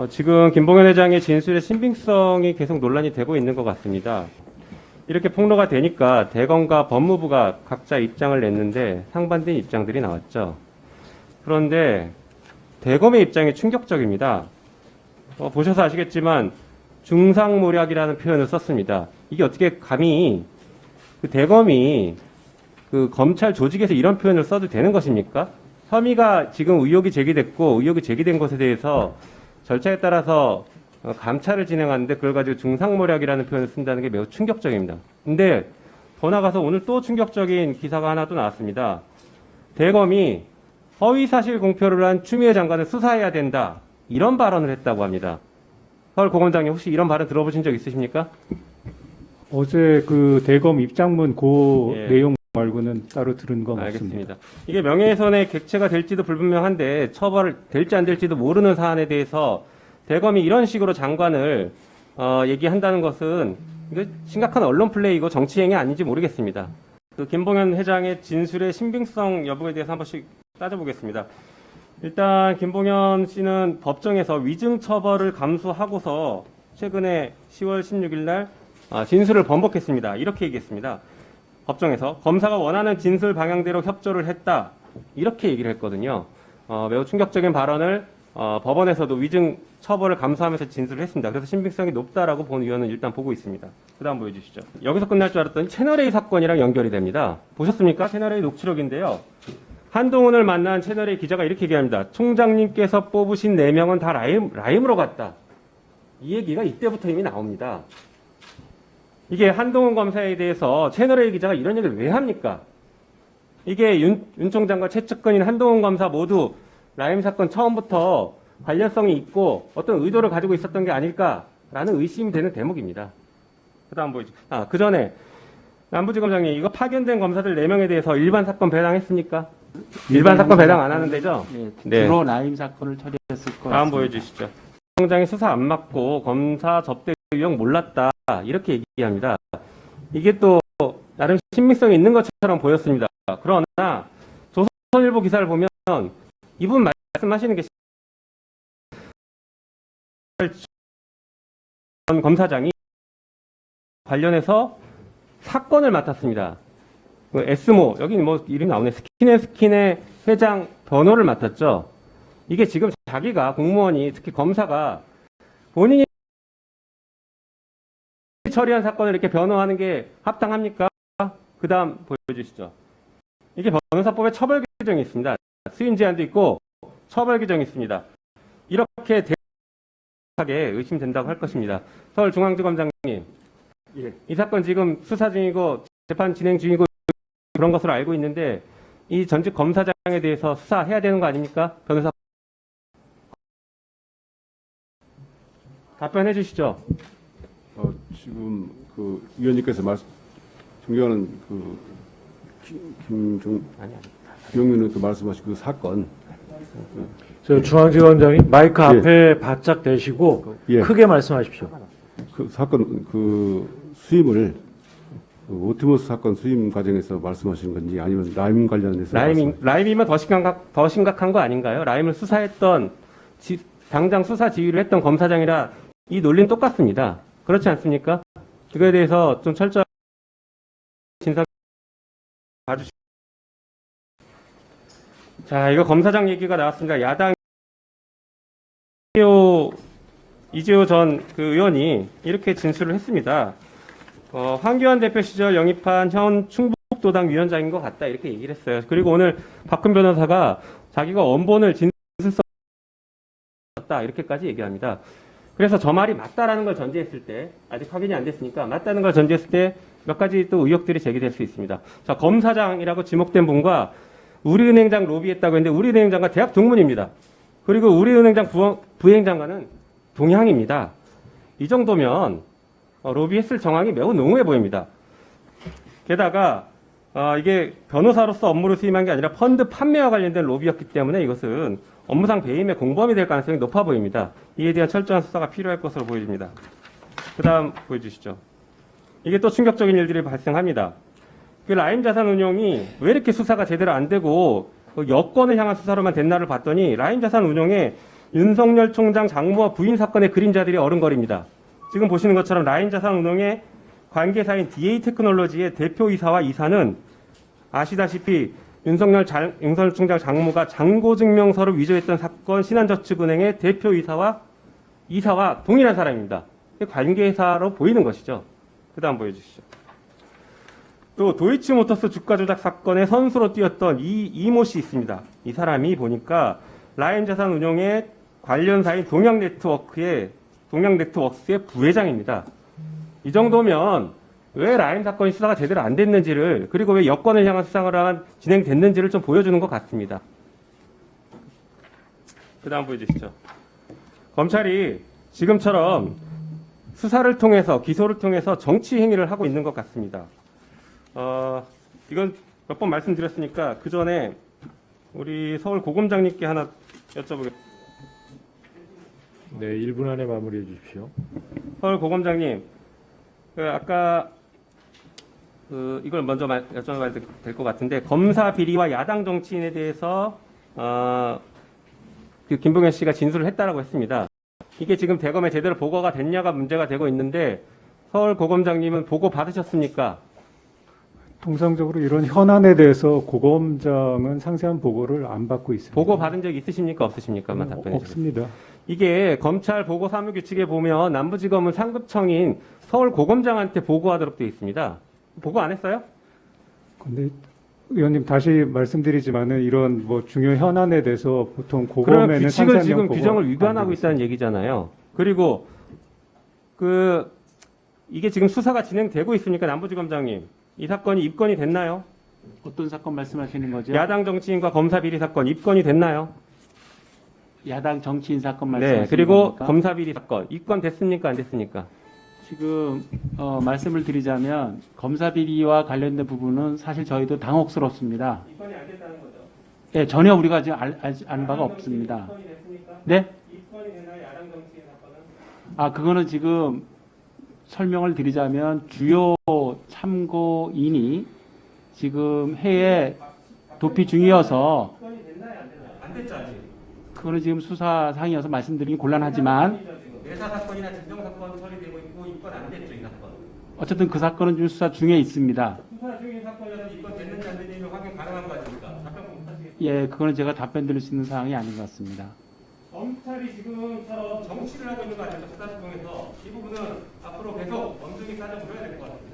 지금 김봉현 회장의 진술의 신빙성이 계속 논란이 되고 있는 것 같습니다. 이렇게 폭로가 되니까 대검과 법무부가 각자 입장을 냈는데 상반된 입장들이 나왔죠. 그런데 대검의 입장이 충격적입니다. 보셔서 아시겠지만 중상모략이라는 표현을 썼습니다. 이게 어떻게 감히 그 대검이 그 검찰 조직에서 이런 표현을 써도 되는 것입니까? 혐의가 지금 의혹이 제기됐고 의혹이 제기된 것에 대해서 절차에 따라서 감찰을 진행하는데 그걸 가지고 중상모략이라는 표현을 쓴다는 게 매우 충격적입니다. 근데 더 나가서 오늘 또 충격적인 기사가 하나 또 나왔습니다. 대검이 허위사실 공표를 한 추미애 장관을 수사해야 된다. 이런 발언을 했다고 합니다. 서울고검장님 혹시 이런 발언 들어보신 적 있으십니까? 어제 그 대검 입장문 그 예. 내용 말고는 따로 들은 건 없습니다. 알겠습니다. 이게 명예훼손의 객체가 될지도 불분명한데 처벌 될지 안 될지도 모르는 사안에 대해서 대검이 이런 식으로 장관을 얘기한다는 것은 이거 심각한 언론 플레이고 정치행위 아닌지 모르겠습니다. 그 김봉현 회장의 진술의 신빙성 여부에 대해서 한 번씩 따져보겠습니다. 일단 김봉현 씨는 법정에서 위증 처벌을 감수하고서 최근에 10월 16일 날 진술을 번복했습니다. 이렇게 얘기했습니다. 법정에서 검사가 원하는 진술 방향대로 협조를 했다. 이렇게 얘기를 했거든요. 매우 충격적인 발언을 법원에서도 위증 처벌을 감수하면서 진술을 했습니다. 그래서 신빙성이 높다라고 본 의원은 일단 보고 있습니다. 그 다음 보여주시죠. 여기서 끝날 줄 알았더니 채널A 사건이랑 연결이 됩니다. 보셨습니까? 채널A 녹취록인데요. 한동훈을 만난 채널A 기자가 이렇게 얘기합니다. 총장님께서 뽑으신 4명은 다 라임으로 갔다. 이 얘기가 이때부터 이미 나옵니다. 이게 한동훈 검사에 대해서 채널A 기자가 이런 얘기를 왜 합니까? 이게 윤 총장과 최측근인 한동훈 검사 모두 라임 사건 처음부터 관련성이 있고 어떤 의도를 가지고 있었던 게 아닐까라는 의심이 되는 대목입니다. 그 다음 보이죠. 그 전에 남부지검장님 이거 파견된 검사들 4명에 대해서 일반 사건 배당했습니까? 일반 사건 배당 안 하는 데죠? 네, 주로 라임 사건을 처리했을 것 다음 같습니다. 보여주시죠. 총장이 수사 안 맡고 검사 접대 의혹 몰랐다 이렇게 얘기합니다. 이게 또 나름 신빙성이 있는 것처럼 보였습니다. 그러나 조선일보 기사를 보면 이분 말씀하시는 게 전 검사장이 관련해서 사건을 맡았습니다. 에스모 여기 뭐 이름이 나오네. 스킨의 회장 변호를 맡았죠. 이게 지금 자기가 공무원이 특히 검사가 본인이 처리한 사건을 이렇게 변호하는 게 합당합니까? 그 다음 보여주시죠. 이게 변호사법에 처벌 규정이 있습니다. 수임 제한도 있고 처벌 규정이 있습니다. 이렇게 대하게 의심된다고 할 것입니다. 서울중앙지검장님, 예. 이 사건 지금 수사 중이고 재판 진행 중이고 그런 것으로 알고 있는데 이 전직 검사장에 대해서 수사해야 되는 거 아닙니까? 변호사 답변해 주시죠. 지금 그 위원님께서 존경하는 김용민 그 말씀하신 그 사건. 저 중앙지검장님 마이크 예. 앞에 바짝 대시고 예. 크게 말씀하십시오. 그 사건 그 수임을 오티머스 사건 수임 과정에서 말씀하시는 건지 아니면 라임 관련해서 라임이면 더 심각한 거 아닌가요? 라임을 수사했던 당장 수사 지휘를 했던 검사장이라 이 논리는 똑같습니다. 그렇지 않습니까? 이거에 대해서 좀 철저하게 진상 봐주시죠. 자, 이거 검사장 얘기가 나왔습니다. 야당 이재호 전 그 의원이 이렇게 진술을 했습니다. 황교안 대표 시절 영입한 현 충북도당 위원장인 것 같다 이렇게 얘기를 했어요. 그리고 오늘 박근 변호사가 자기가 원본을 진술서 썼다 이렇게까지 얘기합니다. 그래서 저 말이 맞다라는 걸 전제했을 때 아직 확인이 안 됐으니까 맞다는 걸 전제했을 때 몇 가지 또 의혹들이 제기될 수 있습니다. 자, 검사장이라고 지목된 분과 우리은행장 로비했다고 했는데 우리은행장과 대학 동문입니다. 그리고 우리은행장 부행장과는 동향입니다. 이 정도면 로비했을 정황이 매우 농후해 보입니다. 게다가 이게 변호사로서 업무를 수임한 게 아니라 펀드 판매와 관련된 로비였기 때문에 이것은 업무상 배임의 공범이 될 가능성이 높아 보입니다. 이에 대한 철저한 수사가 필요할 것으로 보여집니다. 그 다음 보여주시죠. 이게 또 충격적인 일들이 발생합니다. 그 라임 자산 운용이 왜 이렇게 수사가 제대로 안 되고 여권을 향한 수사로만 됐나를 봤더니 라임 자산 운용에 윤석열 총장 장모와 부인 사건의 그림자들이 어른거립니다. 지금 보시는 것처럼 라인자산운용의 관계사인 DA테크놀로지의 대표이사와 이사는 아시다시피 윤석열 총장 장모가 잔고증명서를 위조했던 사건 신한저축은행의 대표이사와 이사와 동일한 사람입니다. 관계사로 보이는 것이죠. 그 다음 보여주시죠. 또 도이치모터스 주가 조작 사건의 선수로 뛰었던 이모 씨 있습니다. 이 사람이 보니까 라인자산운용의 관련사인 동양네트워크스의 부회장입니다. 이 정도면 왜 라임 사건이 수사가 제대로 안 됐는지를, 그리고 왜 여권을 향한 수사가 진행됐는지를 좀 보여주는 것 같습니다. 그 다음 보여주시죠. 검찰이 지금처럼 수사를 통해서, 기소를 통해서 정치 행위를 하고 있는 것 같습니다. 이건 몇 번 말씀드렸으니까 그 전에 우리 서울 고검장님께 하나 여쭤보겠습니다. 네, 1분 안에 마무리해 주십시오. 서울 고검장님, 아까 이걸 먼저 여쭤봐야 될 것 같은데, 검사 비리와 야당 정치인에 대해서 김봉현 씨가 진술을 했다라고 했습니다. 이게 지금 대검에 제대로 보고가 됐냐가 문제가 되고 있는데, 서울 고검장님은 보고 받으셨습니까? 통상적으로 이런 현안에 대해서 고검장은 상세한 보고를 안 받고 있습니다. 보고 받은 적 있으십니까? 없으십니까?만 답변해 주세요. 없습니다. 이게 검찰 보고 사무 규칙에 보면 남부지검은 상급청인 서울 고검장한테 보고하도록 되어 있습니다. 보고 안 했어요? 근데 의원님 다시 말씀드리지만은 이런 뭐 중요 현안에 대해서 보통 그런 고검에는 규칙을 상세한 지금 보고 규정을 안 위반하고 되고 있다는 얘기잖아요. 그리고 이게 지금 수사가 진행되고 있으니까 남부지검장님, 이 사건이 입건이 됐나요? 어떤 사건 말씀하시는 거죠? 야당 정치인과 검사 비리 사건 입건이 됐나요? 야당 정치인 사건 말씀하시는 네. 그리고 겁니까? 검사 비리 사건 입건 됐습니까? 안 됐습니까? 지금 말씀을 드리자면 검사 비리와 관련된 부분은 사실 저희도 당혹스럽습니다. 입건이 안 됐다는 거죠. 네, 전혀 우리가 지금 아는 바가 없습니다. 입건이 됐습니까? 네? 입건이 되나요? 야당 정치인 사건은? 그거는 지금 설명을 드리자면 주요 참고인이 지금 해외 도피 중이어서 입건이 됐나요? 안 됐나요? 안 됐죠 아직. 그거는 지금 수사 상이어서 말씀드리기 곤란하지만 내사 사건이나 진정 사건 처리되고 있고 입건 안 됐죠 이 사건. 어쨌든 그 사건은 지금 수사 중에 있습니다. 수사 중인 사건이라서 입건 됐는지 안 됐는지 확인 가능한 거 아닙니까? 답변 못하시겠어요? 예, 그거는 제가 답변 드릴 수 있는 사항이 아닌 것 같습니다. 검찰이 지금처럼 정치를 하고 있는 거 아닙니까? 수사를 통해서 이 부분은 앞으로 계속 엄중히 따져보려야 될 것 같아요.